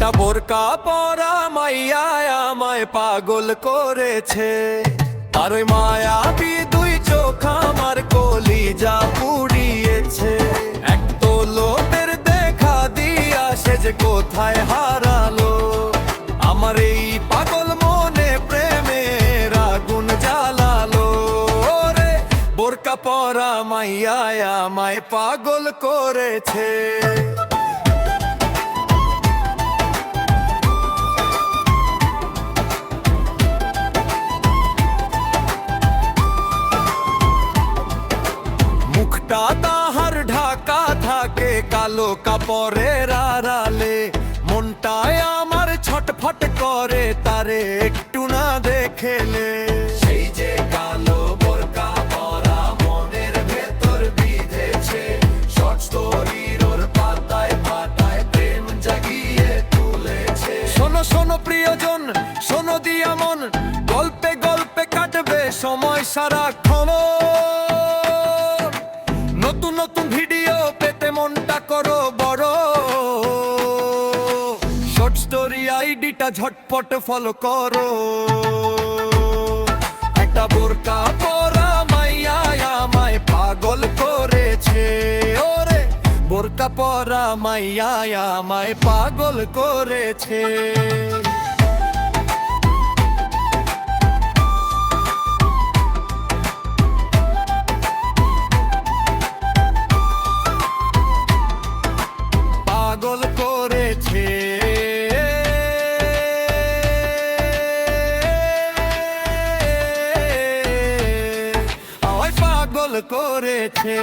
একটা বোরকা পরা মাইয়া আমায় পাগল করেছে, আর ওই মায়াবী দুই চোখ আমার কলিজা পুড়িয়েছে। এক তো লোকের দেখা দিয়া সে যে কোথায় হারালো, আমার এই পাগল মনে প্রেমের আগুন জ্বালালো রে। বোরকা পরা মাইয়া আমায় পাগল করেছে। মুখটা তাহার ঢাকা থাকে কালো কাপড়ের আড়ালে, মনটায় আমার ছটফট করে তারে একটু না দেখেলে। সেই যে কালো বোরকা পরা মনের ভেতর বিঁধেছে, শর্ট স্টোরির ওর পাতায় পাতায় প্রেম জাগিয়ে তুলেছে। শোনো শোনো প্রিয়জন, শোনো দিয়া মন, গল্পে গল্পে কাটবে সময় সারাক্ষণ। নতুন নতুন ভিডিও পেতে মনটা করো বড়, শর্ট স্টোরি আইডিটা ঝটপট ফলো করো। একটা বোরকা পরা মাইয়া আমায় পাগল করেছে ওরে, বোরকা পরা মাইয়া আমায় পাগল করেছে। পাগল করেছে, আমায় পাগল করেছে।